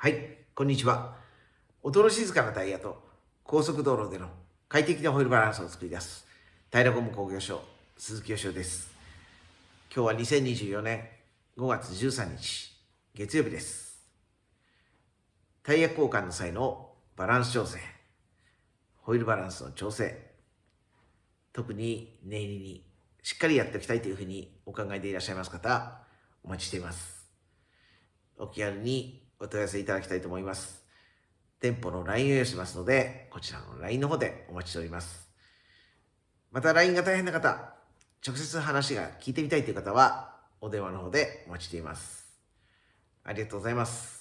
はい、こんにちは。音の静かなタイヤと高速道路での快適なホイールバランスを作り出す平ゴム工業所鈴木義雄です。今日は2024年5月13日月曜日です。タイヤ交換の際のバランス調整、ホイールバランスの調整、特に念入りにしっかりやっておきたいというふうにお考えでいらっしゃいます方、お待ちしています。お気軽にお問い合わせいただきたいと思います。店舗の LINE を用意しますので、こちらの LINE の方でお待ちしております。また LINE が大変な方、直接話が聞いてみたいという方は、お電話の方でお待ちしています。ありがとうございます。